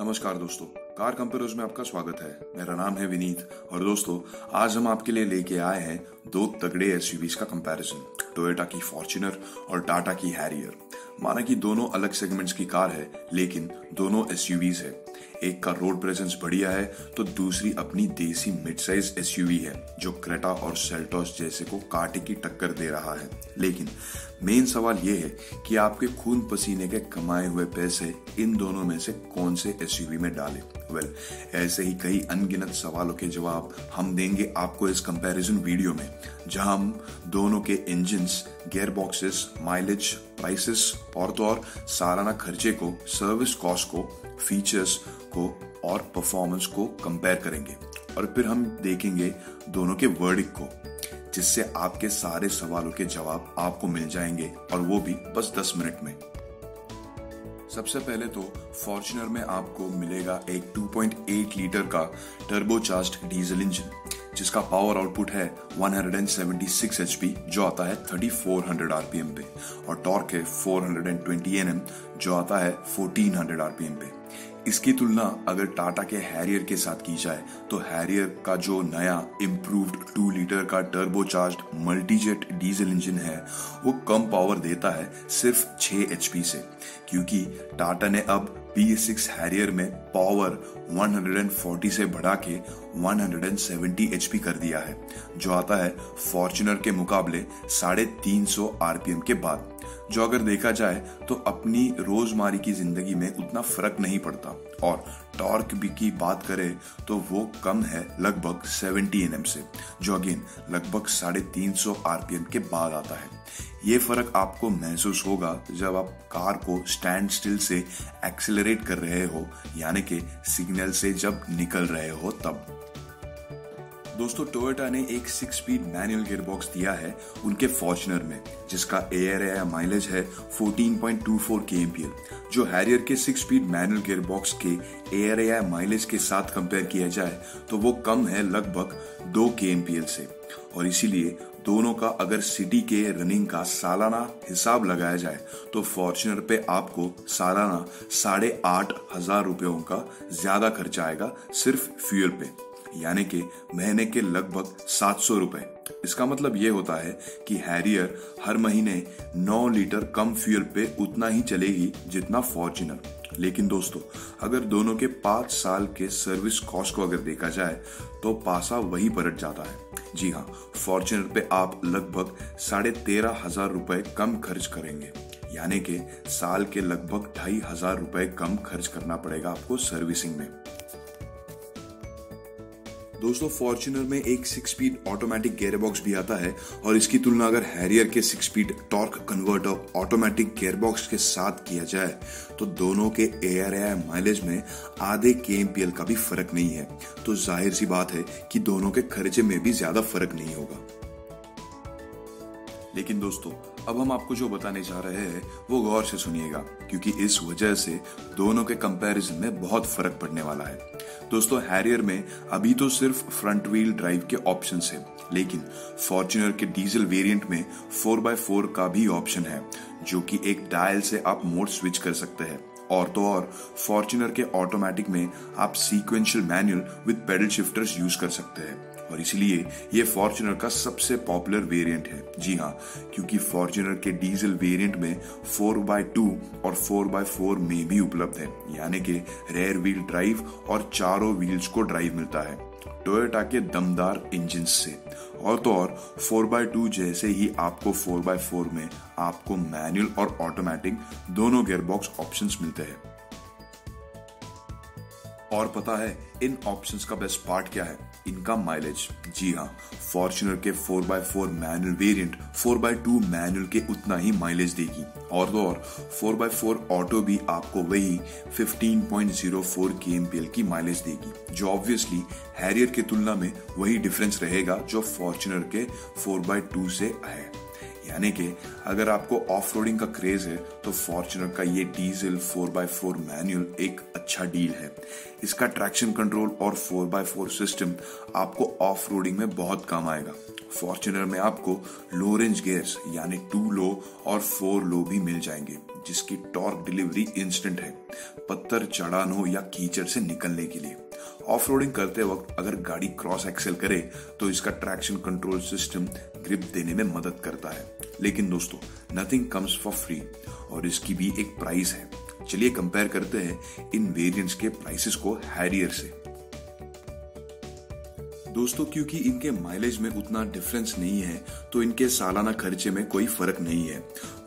नमस्कार दोस्तों, car compares में आपका स्वागत है। मेरा नाम है विनीत और दोस्तों आज हम आपके लिए लेके आए हैं दो तगड़े एसयूवीज का कंपैरिजन, टोयोटा की फॉर्च्यूनर और टाटा की हैरियर। माना कि दोनों अलग सेगमेंट्स की कार है, लेकिन दोनों एसयूवीज है। एक का रोड प्रेजेंस बढ़िया है तो दूसरी अपनी देसी मिड साइज एसयूवी है जो क्रेटा और सेल्टोस जैसे को कांटे की टक्कर दे रहा है। लेकिन मेन सवाल ये है कि आपके खून पसीने के कमाए हुए पैसे इन दोनों में से कौन से एसयूवी में डालें। ऐसे ही कई अनगिनत सवालों के जवाब हम देंगे आपको इस कंपैरिजन वीडियो में, जहां हम दोनों के engines, gear boxes, mileage, prices और तो और सालाना खर्चे को, सर्विस कॉस्ट को, फीचर्स को और परफॉर्मेंस को कंपेयर करेंगे और फिर हम देखेंगे दोनों के वर्डिक्ट को, जिससे आपके सारे सवालों के जवाब आपको मिल जाएंगे और वो भी बस 10 मिनट में। सबसे पहले तो फॉर्च्यूनर में आपको मिलेगा एक 2.8 लीटर का टर्बोचार्ज्ड डीजल इंजन जिसका पावर आउटपुट है 176 HP जो आता है 3400 RPM पे, और टॉर्क है 420 Nm जो आता है 1400 RPM पे। इसकी तुलना अगर टाटा के हैरियर के साथ की जाए तो हैरियर का जो नया इम्प्रूव्ड 2 लीटर का टर्बोचार्ज्ड मल्टीजेट डीजल इंजन है वो कम पावर देता है सिर्फ 6 HP से, क्योंकि टाटा ने अब B6 हैरियर में पावर 140 से बढ़ा के 170 HP कर दिया है, जो आता है फॉर्च्यूनर के मुकाबले 350 RPM के बाद। जो अगर देखा जाए तो अपनी रोजमारी की जिंदगी में उतना फर्क नहीं पड़ता। और टॉर्क भी की बात करें तो वो कम है लगभग 70 Nm से, जो अगेन लगभग 350 RPM के बाद आता है। ये फर्क आपको महसूस होगा जब आप कार को स्टैंड स्टिल से एक्सेलरेट कर रहे हो, यानी कि सिग्नल से जब निकल रहे हो तब। दोस्तों टोयोटा ने एक 6 स्पीड मैनुअल गियरबॉक्स दिया है उनके फॉर्च्यूनर में, जिसका ARAI माइलेज है 14.24 kmpl, जो हैरियर के 6 स्पीड मैनुअल गियरबॉक्स के ARAI माइलेज के साथ कंपेयर किया जाए तो वो कम है लगभग 2 kmpl से। और इसीलिए दोनों का अगर सिटी के रनिंग का सालाना हिसाब लगाया जाए तो फॉर्च्यूनर पे आपको सालाना 8,500 रुपयों का ज्यादा खर्चा आएगा सिर्फ फ्यूल पे, यानी कि महीने के लगभग 700 रुपए। इसका मतलब ये होता है कि हैरियर हर महीने 9 लीटर कम फ्यूल पे उतना ही चलेगी जितना फॉर्च्यूनर। लेकिन दोस्तों अगर दोनों के 5 साल के सर्विस कॉस्ट को अगर देखा जाए तो पासा वही पलट जाता है। जी हाँ, फॉर्च्यूनर पे आप लगभग 13,500 रुपए कम खर्च करेंगे, यानी कि साल के लगभग 2,500 रुपए कम खर्च करना पड़ेगा आपको सर्विसिंग में। दोस्तों फॉर्च्यूनर में एक 6 स्पीड ऑटोमेटिक गियरबॉक्स भी आता है, और इसकी तुलना अगर हैरियर के 6 speed torque converter automatic gearbox के साथ किया जाए तो दोनों के ARAI माइलेज में आधे kmpl का भी फर्क नहीं है। तो जाहिर सी बात है कि दोनों के खर्चे में भी ज्यादा फर्क नहीं होगा। लेकिन दोस्तों अब हम आपको जो बताने जा रहे हैं वो गौर से सुनिएगा, क्योंकि इस वजह से दोनों के कंपैरिजन में बहुत फर्क पड़ने वाला है। दोस्तों हैरियर में अभी तो सिर्फ फ्रंट व्हील ड्राइव के ऑप्शंस है, लेकिन फॉर्च्यूनर के डीजल वेरिएंट में 4x4 का भी ऑप्शन है, जो कि एक डायल से आप मोड स्विच कर सकते हैं। और तो और फॉर्च्यूनर के ऑटोमेटिक में आप sequential manual with pedal shifters use कर सकते हैं, और इसलिए ये फॉर्च्यूनर का सबसे पॉपुलर वेरिएंट है। जी हाँ, क्योंकि फॉर्च्यूनर के डीजल वेरिएंट में 4x2 और 4x4 में भी उपलब्ध है, यानी कि रेयर व्हील ड्राइव और चारों व्हील्स को ड्राइव मिलता है टोयोटा के दमदार इंजन से। और तो और 4x2 जैसे ही आपको 4x4 में आपको मैनुअल और ऑटोमेटिक दोनों गियरबॉक्स ऑप्शंस मिलते हैं। और पता है इन ऑप्शंस का बेस्ट पार्ट क्या है? इनका माइलेज। जी हाँ, फॉर्च्यूनर के 4x4 manual variant 4x2 manual के उतना ही माइलेज देगी, और तो और 4x4 ऑटो भी आपको वही 15.04 kmpl की माइलेज देगी, जो ऑब्वियसली हैरियर की तुलना में वही डिफरेंस रहेगा जो फॉर्च्यूनर के 4x2 से है। यानी कि अगर आपको ऑफ रोडिंग का क्रेज है तो फॉर्च्यूनर का ये डीजल 4x4 मैनुअल एक अच्छा डील है। इसका ट्रैक्शन कंट्रोल और 4x4 सिस्टम आपको ऑफ रोडिंग में बहुत काम आएगा। फॉर्च्यूनर में आपको लो रेंज गियर्स यानी 2 लो और 4 लो भी मिल जाएंगे, जिसकी टॉर्क डिलीवरी इंस्टेंट है, पत्थर चढ़ान हो या कीचड़ से निकलने के लिए। ऑफ रोडिंग करते वक्त अगर गाड़ी क्रॉस एक्सेल करे तो इसका ट्रैक्शन कंट्रोल सिस्टम ग्रिप देने में मदद करता है। लेकिन दोस्तों, नथिंग कम्स फॉर फ्री और इसकी भी एक प्राइस है। चलिए कंपेयर करते हैं इन वेरिएंट्स के प्राइसेस को हैरियर से। दोस्तों, क्योंकि इनके माइलेज में उतना डिफरेंस नहीं है तो इनके सालाना खर्चे में कोई फर्क नहीं है,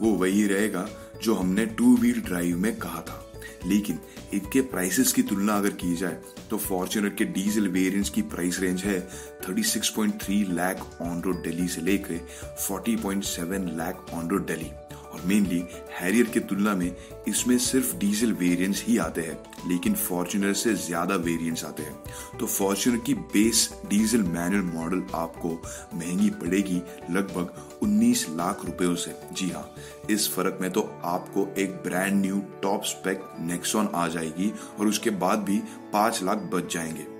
वो वही रहेगा जो हमने 2 व्हील ड्राइव में कहा था। लेकिन इनके प्राइसेस की तुलना अगर की जाए तो फॉर्च्यूनर के डीजल वेरिएंट्स की प्राइस रेंज है 36.3 लाख ऑन रोड दिल्ली से लेकर 40.7 लाख ऑन रोड दिल्ली, और मेनली हैरियर की तुलना में इसमें सिर्फ डीजल वेरिएंट्स ही आते हैं, लेकिन फॉर्च्यूनर से ज्यादा वेरिएंट्स आते हैं। तो फॉर्च्यूनर की बेस डीजल मैनुअल मॉडल आपको महंगी पड़ेगी लगभग 19 लाख रुपयों से। जी हाँ, इस फर्क में तो आपको एक brand new top spec Nexon आ जाएगी और उसके बाद भी 5 लाख बच जाएंगे।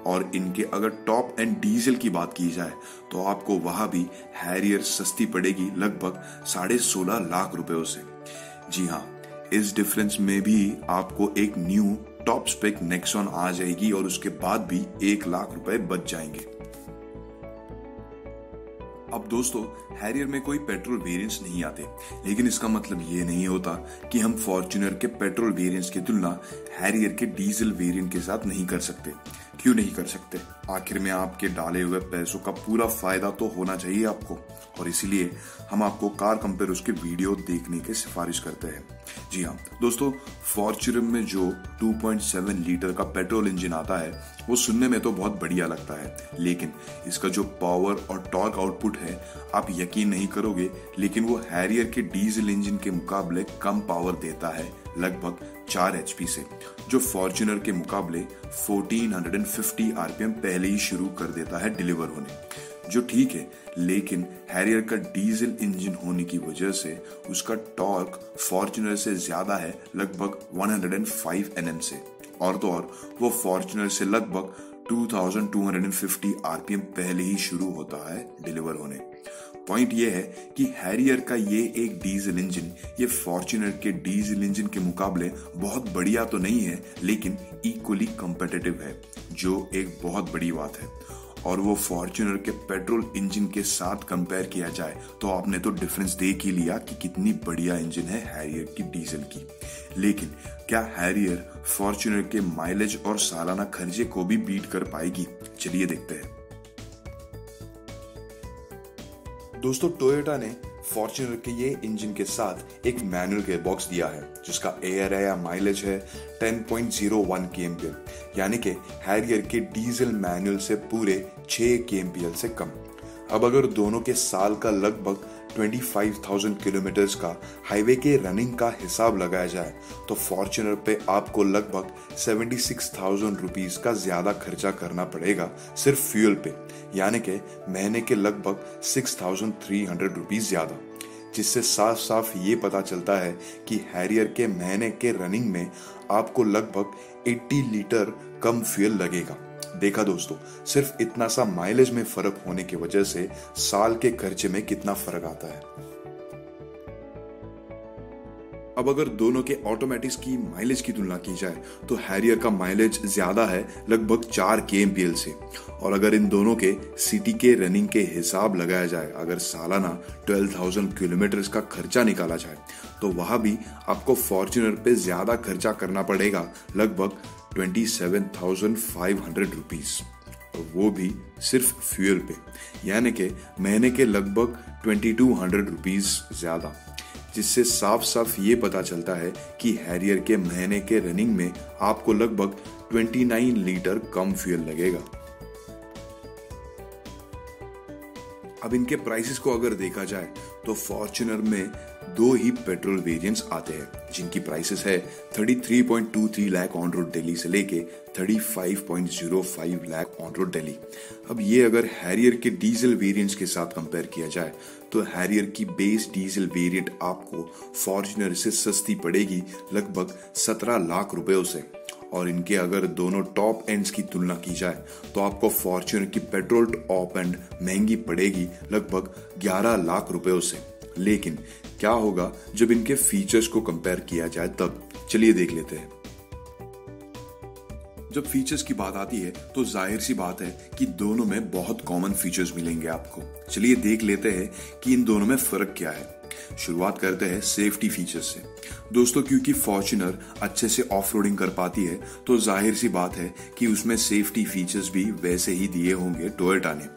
और इनके अगर टॉप एंड डीजल की बात की जाए तो आपको वहां भी हैरियर सस्ती पड़ेगी लगभग 16.5 लाख रुपयों से। जी हाँ, इस डिफरेंस में भी आपको एक न्यू टॉप स्पेक नेक्सॉन आ जाएगी और उसके बाद भी 1 लाख रुपए बच जाएंगे। अब दोस्तों, हैरियर में कोई पेट्रोल वेरिएंट्स नहीं आते, लेकिन इसका मतलब ये नहीं होता कि हम फॉर्च्यूनर के पेट्रोल वेरिएंट्स की तुलना हैरियर के डीजल वेरिएंट के साथ नहीं कर सकते। क्यों नहीं कर सकते? आखिर में आपके डाले हुए पैसों का पूरा फायदा तो होना चाहिए आपको, और इसीलिए हम आपको कार कंपेयर्स के वीडियो देखने की सिफारिश करते हैं। जी हाँ दोस्तों, फॉर्च्यूनर में जो 2.7 लीटर का पेट्रोल इंजन आता है वो सुनने में तो बहुत बढ़िया लगता है, लेकिन इसका जो पावर और टॉर्क आउटपुट है आप यकीन नहीं करोगे, लेकिन वो हैरियर के डीजल इंजन के मुकाबले कम पावर देता है, लगभग 4 HP से, जो फॉर्च्यूनर के मुकाबले 1450 RPM पहले ही शुरू कर देता है डिलीवर होने, जो ठीक है। लेकिन हैरियर का डीजल इंजन होने की वजह से उसका टॉर्क फॉर्च्यूनर से ज्यादा है, लगभग 105 Nm से, और तो और वो फॉर्च्यूनर से लगभग 2250 RPM पहले ही शुरू होता है डिलीवर होने। पॉइंट ये है कि हैरियर का ये एक डीजल इंजन ये फॉर्च्यूनर के डीजल इंजन के मुकाबले बहुत बढ़िया तो नहीं है, लेकिन इक्वली कॉम्पिटिटिव है, जो एक बहुत बड़ी बात है। और वो फॉर्च्यूनर के पेट्रोल इंजन के साथ कंपेयर किया जाए तो आपने तो डिफरेंस देख ही लिया कि कितनी बढ़िया इंजन है हैरियर की डीजल की। लेकिन क्या हैरियर फॉर्च्यूनर के माइलेज और सालाना खर्चे को भी बीट कर पाएगी? चलिए देखते हैं। दोस्तों, टोयोटा ने फॉर्च्यूनर के ये इंजन के साथ एक मैनुअल गियरबॉक्स दिया है जिसका एआरआई माइलेज है 10.01 kmpl, यानी कि हैरियर के डीजल मैनुअल से पूरे 6 kmpl से कम। अब अगर दोनों के साल का लगभग 25,000 किलोमीटर का हाईवे के रनिंग का हिसाब लगाया जाए तो फॉर्च्यूनर पे आपको लगभग 76,000 रुपीज का ज्यादा खर्चा करना पड़ेगा सिर्फ फ्यूल पे, यानी कि महीने के लगभग 6,300 रुपीज ज्यादा, जिससे साफ साफ ये पता चलता है कि हैरियर के महीने के रनिंग में आपको लगभग 80 लीटर कम फ्यूल लगेगा। देखा दोस्तों, सिर्फ इतना सा माइलेज में फर्क होने की वजह से साल के खर्चे में कितना फर्क आता है। अब अगर दोनों के ऑटोमेटिक्स की माइलेज की तुलना की जाए तो हैरियर का माइलेज ज्यादा है लगभग 4 kmpl से, और अगर इन दोनों के सिटी के रनिंग के हिसाब लगाया जाए, अगर सालाना 12,000 किलोमीटर का खर्चा निकाला जाए तो वहां भी आपको फॉर्च्यूनर पे ज्यादा खर्चा करना पड़ेगा, लगभग 27,500 रुपीज, और वो भी सिर्फ फ्यूल पे, यानी कि महीने के लगभग 2200 रुपीज ज्यादा, जिससे साफ साफ ये पता चलता है कि हैरियर के महीने के रनिंग में आपको लगभग 29 लीटर कम फ्यूल लगेगा। अब इनके प्राइसेस को अगर देखा जाए तो फॉर्च्यूनर में 2 ही पेट्रोल वेरिएंट्स आते हैं जिनकी प्राइसेस है 33.23 लाख ऑन रोड दिल्ली से लेके 35.05 लाख ऑन रोड दिल्ली। अब ये अगर हैरियर के डीजल वेरिएंट्स के साथ कंपेयर किया जाए तो हैरियर की बेस डीजल वेरिएंट आपको फॉर्च्यूनर से सस्ती पड़ेगी लगभग 17 लाख रुपयों से, और इनके अगर दोनों टॉप एंड्स की तुलना की जाए तो आपको फॉर्च्यूनर की पेट्रोल टॉप एंड महंगी पड़ेगी लगभग 11 लाख रुपयों से। लेकिन क्या होगा जब इनके फीचर्स को कंपेयर किया जाए तब चलिए देख लेते हैं। जब फीचर्स की बात आती है तो जाहिर सी बात है कि दोनों में बहुत कॉमन फीचर्स मिलेंगे आपको। चलिए देख लेते हैं कि इन दोनों में फर्क क्या है। शुरुआत करते हैं सेफ्टी फीचर्स से। दोस्तों, क्योंकि फॉर्च्यूनर अच्छे से ऑफ रोडिंग कर पाती है तो जाहिर सी बात है कि उसमें सेफ्टी फीचर्स भी वैसे ही दिए होंगे टोयोटा ने,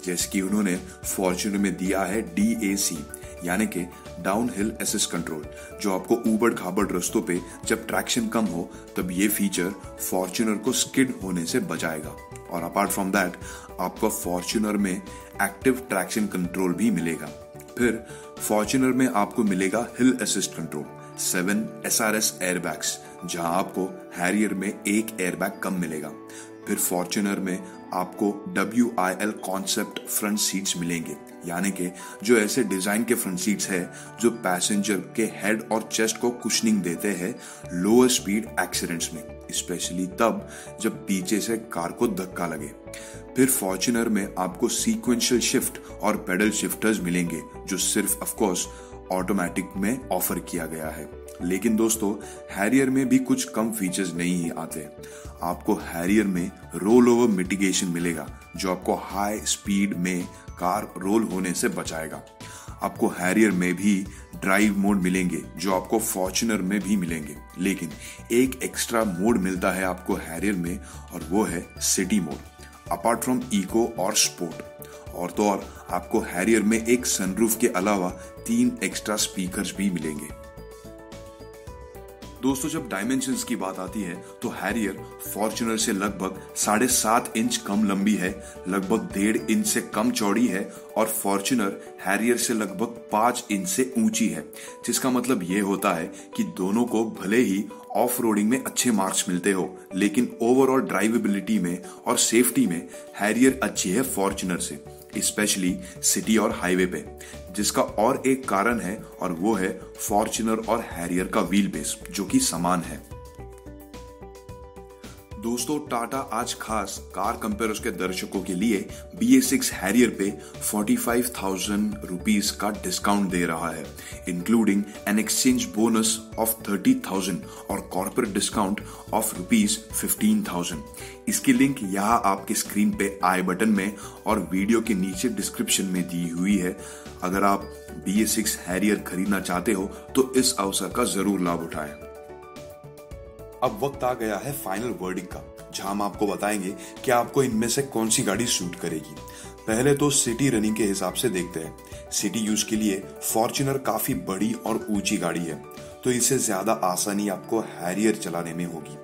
जैसे कि उन्होंने फॉर्च्यूनर में दिया है DAC यानी कि डाउन हिल असिस्ट कंट्रोल, जो आपको ऊबड़ खाबड़ रास्तों पे जब ट्रैक्शन कम हो तब ये फीचर फॉर्च्यूनर को स्किड होने से बचाएगा। और अपार्ट फ्रॉम दैट आपको फॉर्च्यूनर में एक्टिव ट्रैक्शन कंट्रोल भी मिलेगा। फिर फॉर्च्यूनर में आपको मिलेगा हिल असिस्ट कंट्रोल, 7 SRS एयरबैग्स, जहां आपको हैरियर में एक एयरबैग कम मिलेगा। फिर फॉर्च्यूनर में आपको WIL कॉन्सेप्ट फ्रंट सीट्स मिलेंगे, यानी कि जो ऐसे डिजाइन के फ्रंट सीट्स है जो पैसेंजर के हेड और चेस्ट को कुशनिंग देते हैं लोअर स्पीड एक्सीडेंट्स में, स्पेशली तब जब पीछे से कार को धक्का लगे। फिर फॉर्च्यूनर में आपको सीक्वेंशियल शिफ्ट और पेडल शिफ्टर्स मिलेंगे, जो सिर्फ ऑफ कोर्स ऑटोमेटिक में ऑफर किया गया है। लेकिन दोस्तों, हैरियर में भी कुछ कम फीचर्स नहीं ही आते। आपको हैरियर में रोल ओवर मिटिगेशन मिलेगा, जो आपको हाई स्पीड में कार रोल होने से बचाएगा। आपको हैरियर में भी ड्राइव मोड मिलेंगे, जो आपको फॉर्च्यूनर में भी मिलेंगे, लेकिन एक एक्स्ट्रा मोड मिलता है आपको हैरियर में और वो है city mode, apart from eco और स्पोर्ट। और तो और आपको हैरियर में एक सनरूफ के अलावा 3 एक्स्ट्रा स्पीकर्स भी मिलेंगे। दोस्तों, जब डायमेंशंस की बात आती है तो हैरियर फॉर्च्यूनर से लगभग 7.5 इंच कम लंबी है, लगभग 1.5 इंच से कम चौड़ी है और फॉर्च्यूनर हैरियर से लगभग 5 इंच से ऊंची है, जिसका मतलब ये होता है कि दोनों को भले ही ऑफ रोडिंग में अच्छे मार्क्स मिलते हो, लेकिन ओवरऑल ड्राइवेबिलिटी में और सेफ्टी में हैरियर अच्छी है फॉर्च्यूनर से, स्पेशली सिटी और हाईवे पे, जिसका और एक कारण है और वो है फॉर्च्यूनर और हैरियर का व्हील बेस, जो कि समान है। दोस्तों, टाटा आज खास कार कंपेयर्स के दर्शकों के लिए BS6 हैरियर पे 45,000 रुपीज का डिस्काउंट दे रहा है, including an exchange bonus of 30,000 और कॉर्पोरेट डिस्काउंट ऑफ रुपीज 15,000। इसकी लिंक यहाँ आपके स्क्रीन पे आई बटन में और वीडियो के नीचे डिस्क्रिप्शन में दी हुई है। अगर आप BS6 हैरियर खरीदना चाहते हो तो इस अवसर का जरूर लाभ उठाएं। अब वक्त आ गया है फाइनल वर्डिक्ट का, जहां हम आपको बताएंगे कि आपको इनमें से कौन सी गाड़ी सूट करेगी। पहले तो सिटी रनिंग के हिसाब से देखते हैं। सिटी यूज के लिए फॉर्च्यूनर काफी बड़ी और ऊंची गाड़ी है, तो इससे ज्यादा आसानी आपको हैरियर चलाने में होगी।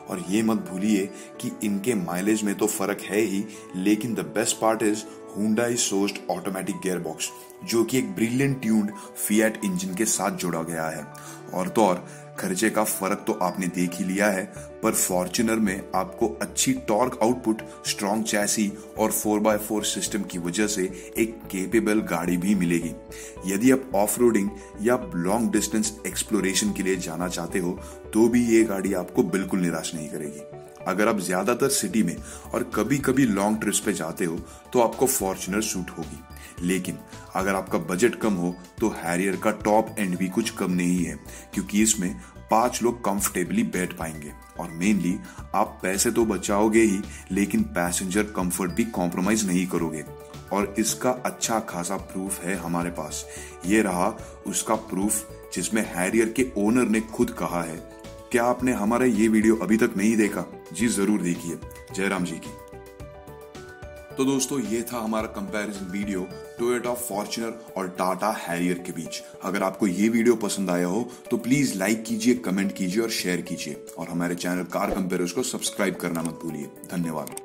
और ये मत भूलिए कि इनके माइलेज में तो फर्क है ही, लेकिन the best part is Hyundai sourced automatic gear box, जो कि एक ब्रिलियंट ट्यून्ड फिएट इंजन के साथ जोड़ा गया है। और तो और खर्चे का फर्क तो आपने देख ही लिया है, पर फॉर्च्यूनर में आपको अच्छी टॉर्क आउटपुट, स्ट्रॉन्ग चैसी और 4x4 सिस्टम की वजह से एक केपेबल गाड़ी भी मिलेगी। यदि आप ऑफ रोडिंग या लॉन्ग डिस्टेंस एक्सप्लोरेशन के लिए जाना चाहते हो तो भी ये गाड़ी आपको बिल्कुल निराश नहीं करेगी। अगर आप ज्यादातर सिटी में और कभी कभी लॉन्ग ट्रिप्स पे जाते हो तो आपको फॉर्च्यूनर सूट होगी, लेकिन अगर आपका बजट कम हो तो हैरियर का टॉप एंड भी कुछ कम नहीं है, क्योंकि इसमें 5 लोग कंफर्टेबली बैठ पाएंगे। और मेनली आप पैसे तो बचाओगे ही, लेकिन पैसेंजर कंफर्ट भी कॉम्प्रोमाइज नहीं करोगे। और इसका अच्छा खासा प्रूफ है हमारे पास। ये रहा उसका प्रूफ, जिसमें हैरियर के ओनर ने खुद कहा है। क्या आपने हमारा ये वीडियो अभी तक नहीं देखा? जी जरूर देखिए। जयराम जी की। तो दोस्तों, ये था हमारा कंपैरिजन वीडियो टोयोटा फॉर्च्यूनर और टाटा हैरियर के बीच। अगर आपको ये वीडियो पसंद आया हो तो प्लीज लाइक कीजिए, कमेंट कीजिए और शेयर कीजिए, और हमारे चैनल कार कंपेयर्स को सब्सक्राइब करना मत भूलिए। धन्यवाद।